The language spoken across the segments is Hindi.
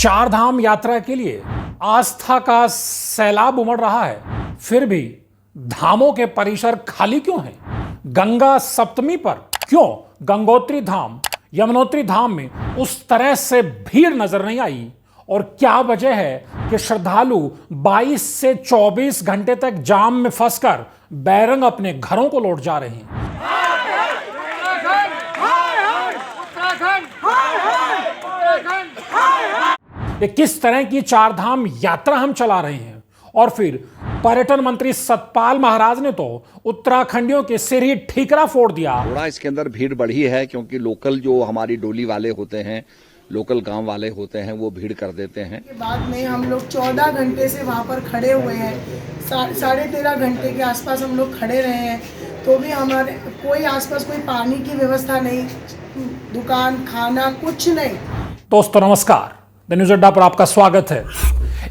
चार धाम यात्रा के लिए आस्था का सैलाब उमड़ रहा है, फिर भी धामों के परिसर खाली क्यों हैं? गंगा सप्तमी पर क्यों गंगोत्री धाम, यमुनोत्री धाम में उस तरह से भीड़ नजर नहीं आई? और क्या वजह है कि श्रद्धालु 22 से 24 घंटे तक जाम में फंसकर बैरंग अपने घरों को लौट जा रहे हैं? ये किस तरह की चार धाम यात्रा हम चला रहे हैं? और फिर पर्यटन मंत्री सतपाल महाराज ने तो उत्तराखंडियों के सिर ही ठीकरा फोड़ दिया। थोड़ा इसके अंदर भीड़ बढ़ी है क्योंकि लोकल जो हमारी डोली वाले होते हैं, लोकल गांव वाले होते हैं, वो भीड़ कर देते हैं। के बाद में हम लोग 14 घंटे से वहाँ पर खड़े हुए हैं, 13.5 घंटे के आसपास हम लोग खड़े रहे हैं, तो भी हमारे कोई आसपास कोई पानी की व्यवस्था नहीं, दुकान खाना कुछ नहीं। दोस्तों नमस्कार, द न्यूज़ अड्डा पर आपका स्वागत है।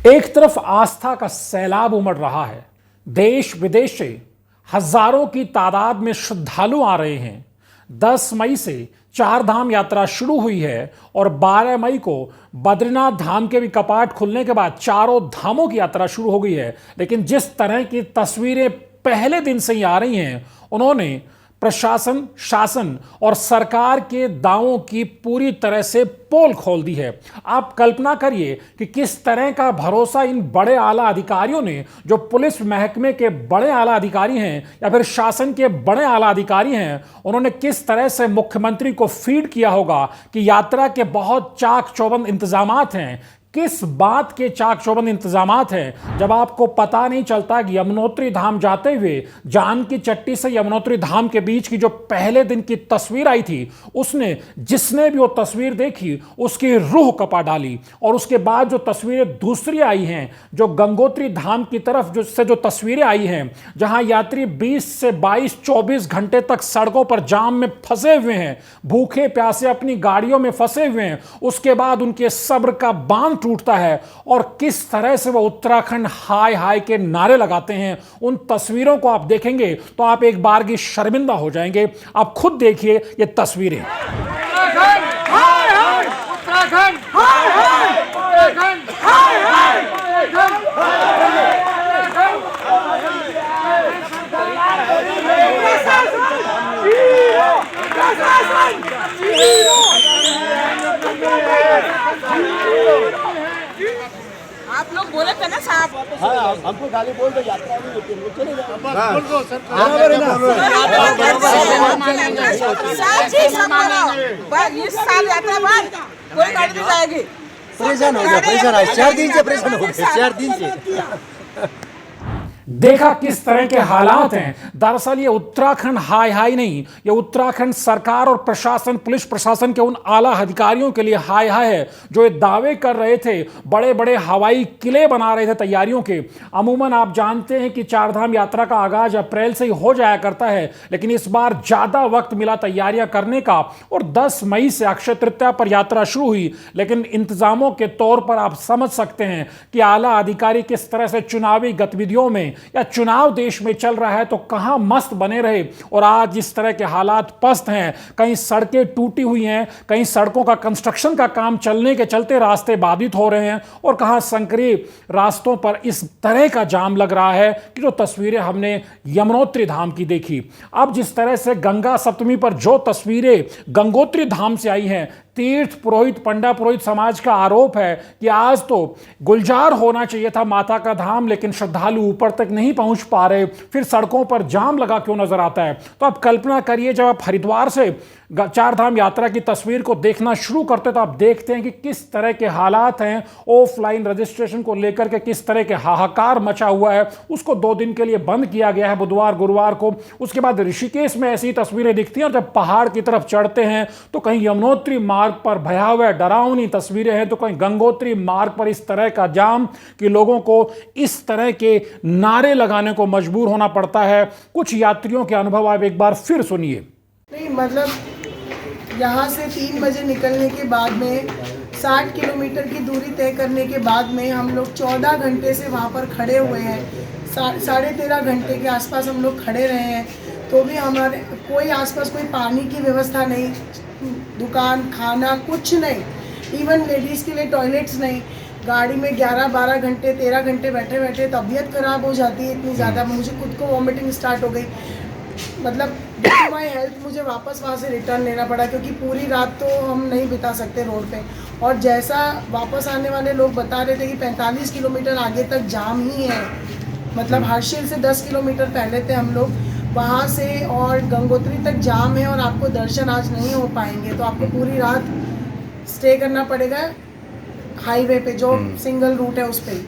एक तरफ आस्था का सैलाब उमड़ रहा है, देश विदेश से हजारों की तादाद में श्रद्धालु आ रहे हैं। 10 मई से चार धाम यात्रा शुरू हुई है और 12 मई को बद्रीनाथ धाम के भी कपाट खुलने के बाद चारों धामों की यात्रा शुरू हो गई है। लेकिन जिस तरह की तस्वीरें पहले दिन से ही आ रही हैं, उन्होंने प्रशासन, शासन और सरकार के दावों की पूरी तरह से पोल खोल दी है। आप कल्पना करिए कि किस तरह का भरोसा इन बड़े आला अधिकारियों ने, जो पुलिस महकमे के बड़े आला अधिकारी हैं या फिर शासन के बड़े आला अधिकारी हैं, उन्होंने किस तरह से मुख्यमंत्री को फीड किया होगा कि यात्रा के बहुत चाक चौबंद इंतजामात हैं। किस बात के चाक चौबंद इंतजामात हैं जब आपको पता नहीं चलता कि यमुनोत्री धाम जाते हुए जानकी चट्टी से यमुनोत्री धाम के बीच की जो पहले दिन की तस्वीर आई थी, उसने जिसने भी वो तस्वीर देखी उसकी रूह कपा डाली। और उसके बाद जो तस्वीरें दूसरी आई हैं, जो गंगोत्री धाम की तरफ जो तस्वीरें आई हैं, जहां यात्री 20 से 22-24 घंटे तक सड़कों पर जाम में फंसे हुए हैं, भूखे प्यासे अपनी गाड़ियों में फंसे हुए हैं, उसके बाद उनके सब्र का बांध टूटता है और किस तरह से वो उत्तराखंड हाय हाय के नारे लगाते हैं। उन तस्वीरों को आप देखेंगे तो आप एक बार की शर्मिंदा हो जाएंगे। आप खुद देखिए ये तस्वीरें। आप लोग बोले थे ना साहब। हाँ, हमको गाली बोल दो, यात्रा नहीं होती, चले जाओ। इस साल यात्रा बाद कोई गाड़ी नहीं जाएगी। परेशान हो गया, परेशान है, 4 दिन से परेशान हो गए, 4 दिन से। देखा किस तरह के हालात हैं। दरअसल ये उत्तराखंड हाय हाय नहीं, ये उत्तराखंड सरकार और प्रशासन, पुलिस प्रशासन के उन आला अधिकारियों के लिए हाय हाय है, जो ये दावे कर रहे थे, बड़े बड़े हवाई किले बना रहे थे तैयारियों के। अमूमन आप जानते हैं कि चारधाम यात्रा का आगाज अप्रैल से ही हो जाया करता है, लेकिन इस बार ज्यादा वक्त मिला तैयारियां करने का और 10 मई से अक्षय तृतीया पर यात्रा शुरू हुई। लेकिन इंतजामों के तौर पर आप समझ सकते हैं कि आला अधिकारी किस तरह से चुनावी गतिविधियों में या चुनाव देश में चल रहा है तो कहां मस्त बने रहे। और आज इस तरह के हालात पस्त हैं, कहीं सड़कें टूटी हुई हैं, कहीं सड़कों का कंस्ट्रक्शन का काम चलने के चलते रास्ते बाधित हो रहे हैं, और कहां संकरी रास्तों पर इस तरह का जाम लग रहा है कि जो तस्वीरें हमने यमुनोत्री धाम की देखी। अब जिस तरह से गंगा सप्तमी पर जो तस्वीरें गंगोत्री धाम से आई हैं, तीर्थ पुरोहित, पंडा पुरोहित समाज का आरोप है कि आज तो गुलजार होना चाहिए था माता का धाम, लेकिन श्रद्धालु ऊपर तक नहीं पहुंच पा रहे, फिर सड़कों पर जाम लगा क्यों नजर आता है। तो आप कल्पना करिए, जब आप हरिद्वार से चार धाम यात्रा की तस्वीर को देखना शुरू करते तो आप देखते हैं कि किस तरह के हालात हैं। ऑफलाइन रजिस्ट्रेशन को लेकर के किस तरह के हाहाकार मचा हुआ है। उसको 2 दिन के लिए बंद किया गया है, बुधवार गुरुवार को। उसके बाद ऋषिकेश में ऐसी तस्वीरें दिखती हैं, और जब पहाड़ की तरफ चढ़ते हैं तो कहीं यमुनोत्री मार्ग पर भयावह डरावनी तस्वीरें हैं, तो कहीं गंगोत्री मार्ग पर इस तरह का जाम कि लोगों को इस तरह के नारे लगाने को मजबूर होना पड़ता है। कुछ यात्रियों के अनुभव आप एक बार फिर सुनिए। नहीं मतलब यहाँ से 3 बजे निकलने के बाद में 60 किलोमीटर की दूरी तय करने के बाद में हम लोग 14 घंटे से वहाँ पर खड़े हुए हैं, 13.5 घंटे के आसपास हम लोग खड़े रहे हैं, तो भी हमारे कोई आसपास कोई पानी की व्यवस्था नहीं, दुकान खाना कुछ नहीं। इवन लेडीज़ के लिए टॉयलेट्स नहीं, गाड़ी में 11-12 घंटे 13 घंटे बैठे बैठे तबीयत ख़राब हो जाती है इतनी ज़्यादा, मुझे खुद को वॉमिटिंग स्टार्ट हो गई। मतलब माई हेल्थ मुझे वापस वहाँ से रिटर्न लेना पड़ा, क्योंकि पूरी रात तो हम नहीं बिता सकते रोड पे। और जैसा वापस आने वाले लोग बता रहे थे कि 45 किलोमीटर आगे तक जाम ही है, मतलब हर्षिल से 10 किलोमीटर पहले थे हम लोग, वहाँ से और गंगोत्री तक जाम है और आपको दर्शन आज नहीं हो पाएंगे, तो आपको पूरी रात स्टे करना पड़ेगा हाईवे पे, जो सिंगल रूट है उस पर।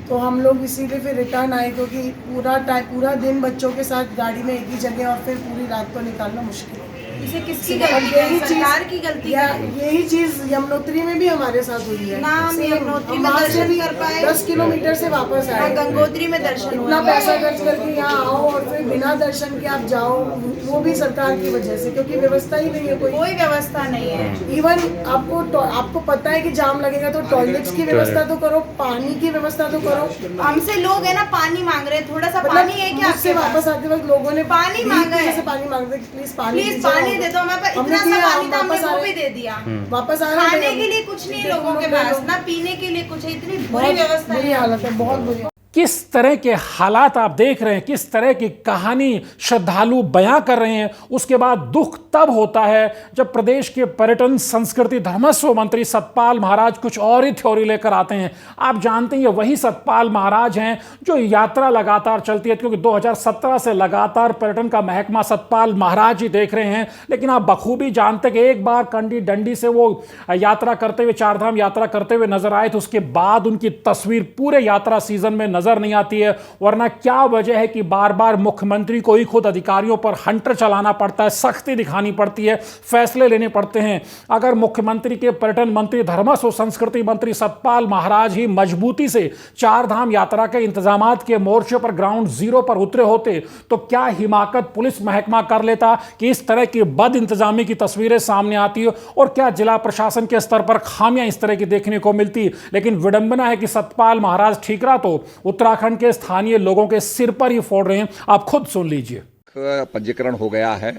तो हम लोग इसीलिए फिर रिटर्न आए, क्योंकि पूरा दिन बच्चों के साथ गाड़ी में एक ही जगह और फिर पूरी रात को निकालना मुश्किल है। इसे किसकी गलती है? सरकार की गलती है। यही चीज यमुनोत्री में भी हमारे साथ हुई है। ना हम यमुनोत्री में दर्शन कर पाए, 10 किलोमीटर से वापस आए, गंगोत्री में दर्शन इतना पैसा खर्च करके यहाँ आओ और फिर बिना दर्शन के आप जाओ, वो भी सरकार की वजह से, क्योंकि व्यवस्था ही नहीं है, कोई व्यवस्था नहीं है। इवन आपको पता है कि जाम लगेगा तो टॉयलेट्स की व्यवस्था तो करो, पानी की व्यवस्था तो करो। हमसे लोग है ना पानी मांग रहे हैं, थोड़ा सा पानी है क्या? मुझसे वापस आते वक्त लोगों ने पानी मांगा है, पानी मांग रहे, प्लीज पानी दे दो। हमारे पास इतना सा पानी था, हमने वो भी दे दिया। वापस आ रहे, खाने के लिए कुछ नहीं लोगों के पास, ना पीने के लिए कुछ है, इतनी बुरी व्यवस्था बुरी हालत है, बहुत बुरी। किस तरह के हालात आप देख रहे हैं, किस तरह की कहानी श्रद्धालु बयां कर रहे हैं। उसके बाद दुख तब होता है जब प्रदेश के पर्यटन संस्कृति धर्मस्व मंत्री सतपाल महाराज कुछ और ही थ्योरी लेकर आते हैं। आप जानते हैं ये वही सतपाल महाराज हैं जो यात्रा लगातार चलती है, क्योंकि 2017 से लगातार पर्यटन का महकमा सतपाल महाराज ही देख रहे हैं। लेकिन आप बखूबी जानते हैं कि एक बार कंडी डंडी से वो यात्रा करते हुए, चारधाम यात्रा करते हुए नजर आए, तो उसके बाद उनकी तस्वीर पूरे यात्रा सीजन में नजर नहीं आती है। वरना क्या वजह है कि बार बार मुख्यमंत्री को ही खुद अधिकारियों पर हंटर चलाना पड़ता है, सख्ती दिखानी पड़ती है, फैसले लेने पड़ते हैं। अगर मुख्यमंत्री के पर्यटन मंत्री, धर्मस्व संस्कृति मंत्री सतपाल महाराज ही मजबूती से चारधाम यात्रा के इंतजामात के मोर्चे पर ग्राउंड जीरो पर उतरे होते, तो क्या हिमाकत पुलिस महकमा कर लेता कि इस तरह की बद इंतजामी की तस्वीरें सामने आती है, और क्या जिला प्रशासन के स्तर पर खामियां इस तरह की देखने को मिलती। लेकिन विडंबना है कि सतपाल महाराज ठीकरा तो उत्तराखंड के स्थानीय लोगों के सिर पर ही फोड़ रहे हैं। आप खुद सुन लीजिए। पंजीकरण हो गया है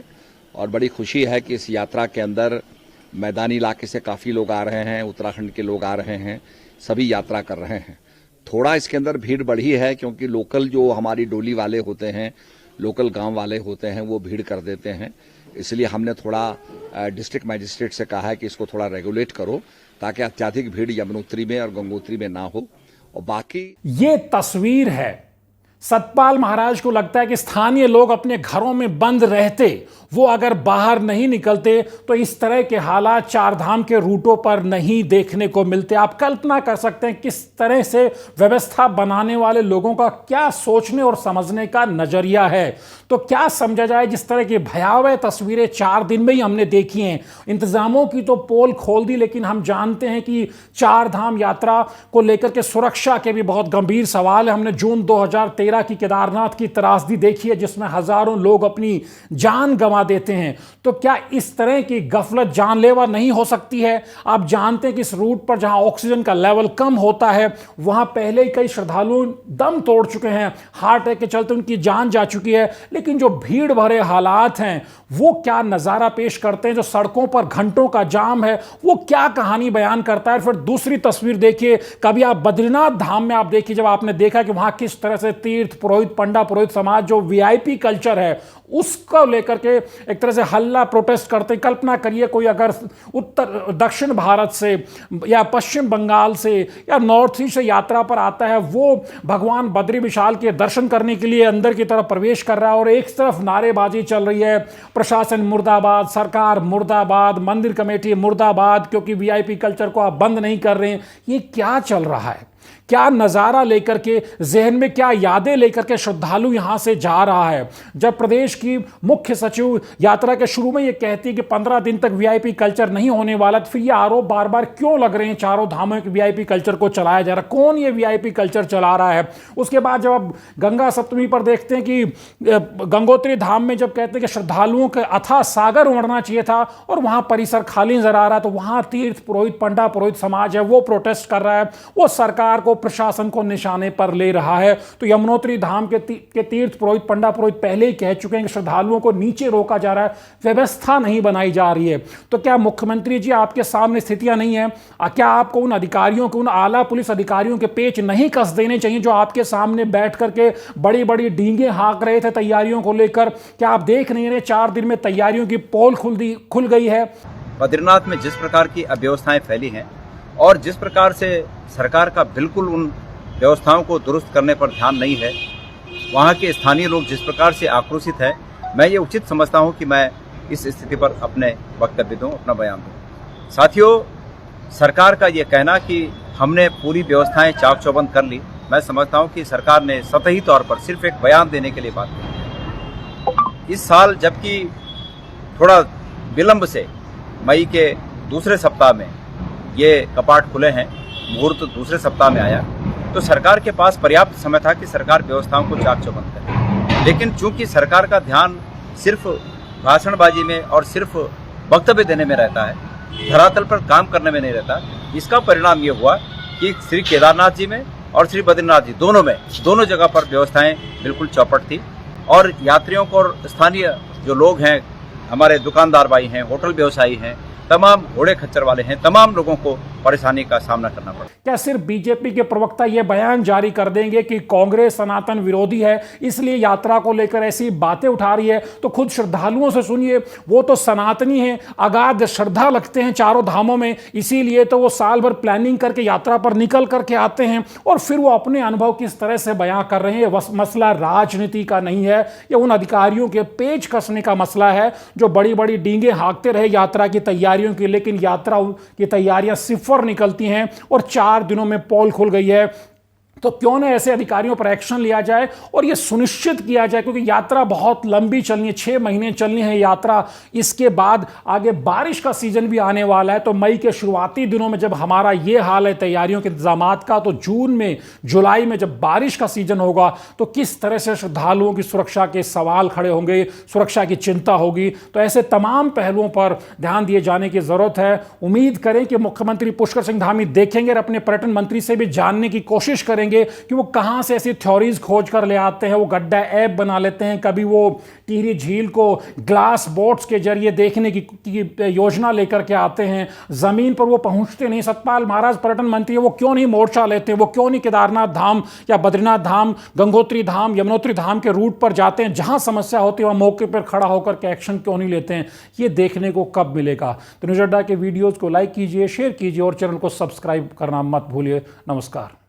और बड़ी खुशी है कि इस यात्रा के अंदर मैदानी इलाके से काफ़ी लोग आ रहे हैं, उत्तराखंड के लोग आ रहे हैं, सभी यात्रा कर रहे हैं। थोड़ा इसके अंदर भीड़ बढ़ी है क्योंकि लोकल जो हमारी डोली वाले होते हैं, लोकल गांव वाले होते हैं, वो भीड़ कर देते हैं। इसलिए हमने थोड़ा डिस्ट्रिक्ट मजिस्ट्रेट से कहा है कि इसको थोड़ा रेगुलेट करो ताकि अत्यधिक भीड़ यमुनोत्री में और गंगोत्री में ना हो। और बाकी ये तस्वीर है, सतपाल महाराज को लगता है कि स्थानीय लोग अपने घरों में बंद रहते, वो अगर बाहर नहीं निकलते तो इस तरह के हालात चारधाम के रूटों पर नहीं देखने को मिलते। आप कल्पना कर सकते हैं किस तरह से व्यवस्था बनाने वाले लोगों का क्या सोचने और समझने का नजरिया है। तो क्या समझा जाए, जिस तरह की भयावह तस्वीरें 4 दिन में ही हमने देखी हैं। इंतजामों की तो पोल खोल दी, लेकिन हम जानते हैं कि चारधाम यात्रा को लेकर के सुरक्षा के भी बहुत गंभीर सवाल है। हमने जून 2013 की केदारनाथ की त्रासदी देखी है, जिसमें हजारों लोग अपनी जान गंवा देते हैं। तो क्या इस तरह की गफलत जानलेवा नहीं हो सकती है? आप जानते हैं कि इस रूट पर जहां ऑक्सीजन का लेवल कम होता है, वहां पहले ही कई श्रद्धालु दम तोड़ चुके हैं, हार्ट अटैक के चलते उनकी जान जा चुकी है। लेकिन जो भीड़ भरे हालात हैं वो क्या नजारा पेश करते हैं, जो सड़कों पर घंटों का जाम है वो क्या कहानी बयान करता है। फिर दूसरी तस्वीर देखिए, कभी आप बद्रीनाथ धाम में आप देखिए, जब आपने देखा कि वहां किस तरह से तीर्थ पुरोहित, पंडा पुरोहित समाज, जो वीआईपी कल्चर है उसको लेकर के एक तरह से हल्ला प्रोटेस्ट करते हैं। कल्पना करिए कोई अगर दक्षिण भारत से या पश्चिम बंगाल से या नॉर्थ ईस्ट से यात्रा पर आता है, वो भगवान बद्री विशाल के दर्शन करने के लिए अंदर की तरफ प्रवेश कर रहा है और एक तरफ नारेबाजी चल रही है, प्रशासन मुर्दाबाद, सरकार मुर्दाबाद, मंदिर कमेटी मुर्दाबाद, क्योंकि वीआईपी कल्चर को आप बंद नहीं कर रहे हैं। ये क्या चल रहा है? क्या नज़ारा लेकर के, जहन में क्या यादें लेकर के श्रद्धालु यहां से जा रहा है? जब प्रदेश की मुख्य सचिव यात्रा के शुरू में ये कहती है कि 15 दिन तक वीआईपी कल्चर नहीं होने वाला, तो फिर ये आरोप बार बार क्यों लग रहे हैं चारों धामों के वीआईपी कल्चर को चलाया जा रहा है? कौन ये वीआईपी कल्चर चला रहा है? उसके बाद जब आप गंगा सप्तमी पर देखते हैं कि गंगोत्री धाम में जब कहते हैं कि श्रद्धालुओं के अथाह सागर उमड़ना चाहिए था और वहां परिसर खाली नजर आ रहा है, तो वहां तीर्थ पुरोहित, पंडा पुरोहित समाज है वो प्रोटेस्ट कर रहा है, वो सरकार सरकार को, प्रशासन को निशाने पर ले रहा है। तो यमुनोत्री धाम के तीर्थ पुरोहित, पंडा पुरोहित पहले ही कह चुके हैं कि श्रद्धालुओं को नीचे रोका जा रहा है, व्यवस्था नहीं बनाई जा रही है। तो क्या मुख्यमंत्री जी आपके सामने स्थितियां नहीं है? क्या आपको उन अधिकारियों को, उन आला पुलिस अधिकारियों के पेच नहीं कस देने चाहिए जो आपके सामने बैठ करके बड़ी बड़ी डींगे हाँक रहे थे तैयारियों को लेकर? क्या आप देख नहीं रहे 4 दिन में तैयारियों की पोल खुल गई है? बद्रीनाथ में जिस प्रकार की अव्यवस्थाएं फैली हैं और जिस प्रकार से सरकार का बिल्कुल उन व्यवस्थाओं को दुरुस्त करने पर ध्यान नहीं है, वहाँ के स्थानीय लोग जिस प्रकार से आक्रोशित हैं, मैं ये उचित समझता हूँ कि मैं इस स्थिति पर अपने वक्तव्य दूँ, अपना बयान दूँ। साथियों, सरकार का ये कहना कि हमने पूरी व्यवस्थाएं चाक चौबंद कर ली, मैं समझता हूँ कि सरकार ने सतही तौर पर सिर्फ एक बयान देने के लिए बात की। इस साल जबकि थोड़ा विलंब से मई के दूसरे सप्ताह में ये कपाट खुले हैं, मुहूर्त दूसरे सप्ताह में आया, तो सरकार के पास पर्याप्त समय था कि सरकार व्यवस्थाओं को चाक चौबंद करे। लेकिन चूंकि सरकार का ध्यान सिर्फ भाषणबाजी में और सिर्फ वक्तव्य देने में रहता है, धरातल पर काम करने में नहीं रहता, इसका परिणाम ये हुआ कि श्री केदारनाथ जी में और श्री बद्रीनाथ जी दोनों जगह पर व्यवस्थाएं बिल्कुल चौपट थी और यात्रियों को और स्थानीय जो लोग हैं, हमारे दुकानदार भाई हैं, होटल व्यवसायी हैं, तमाम घोड़े खच्चर वाले हैं, तमाम लोगों को परेशानी का सामना करना पड़ा। क्या सिर्फ बीजेपी के प्रवक्ता यह बयान जारी कर देंगे कि कांग्रेस सनातन विरोधी है इसलिए यात्रा को लेकर ऐसी बातें उठा रही है? तो खुद श्रद्धालुओं से सुनिए, वो तो सनातनी हैं, अगाध श्रद्धा लगते हैं चारों धामों में, इसीलिए तो वो साल भर प्लानिंग करके यात्रा पर निकल करके आते हैं और फिर वो अपने अनुभव किस तरह से बयां कर रहे हैं। मसला राजनीति का नहीं है, यह उन अधिकारियों के पेच कसने का मसला है जो बड़ी बड़ी डींगे हाँकते रहे यात्रा की तैयारियों की, लेकिन यात्रा की तैयारियां सिफर निकलती हैं और 4 दिनों में पोल खुल गई है। तो क्यों न ऐसे अधिकारियों पर एक्शन लिया जाए और यह सुनिश्चित किया जाए, क्योंकि यात्रा बहुत लंबी चलनी है, 6 महीने चलनी है यात्रा। इसके बाद आगे बारिश का सीजन भी आने वाला है। तो मई के शुरुआती दिनों में जब हमारा यह हाल है तैयारियों के इंतजामात का, तो जून में, जुलाई में जब बारिश का सीजन होगा तो किस तरह से श्रद्धालुओं की सुरक्षा के सवाल खड़े होंगे, सुरक्षा की चिंता होगी। तो ऐसे तमाम पहलुओं पर ध्यान दिए जाने की जरूरत है। उम्मीद करें कि मुख्यमंत्री पुष्कर सिंह धामी देखेंगे और अपने पर्यटन मंत्री से भी जानने की कोशिश करेंगे कि वो कहां से ऐसी थ्योरीज खोज कर ले आते हैं। वो गड्ढा ऐप बना लेते हैं, कभी वो टिहरी झील को ग्लास बोट्स के जरिए देखने की योजना लेकर के आते हैं, जमीन पर वो पहुंचते नहीं। सतपाल महाराज पर्यटन मंत्री, वो क्यों नहीं मोर्चा लेते हैं? वो क्यों नहीं केदारनाथ धाम या बद्रीनाथ धाम, गंगोत्री धाम, यमुनोत्री धाम के रूट पर जाते हैं? जहां समस्या होती है वहां मौके पर खड़ा होकर के एक्शन क्यों नहीं लेते हैं? ये देखने को कब मिलेगा? तो न्यूज़ अड्डा के वीडियोज को लाइक कीजिए, शेयर कीजिए और चैनल को सब्सक्राइब करना मत भूलिए। नमस्कार।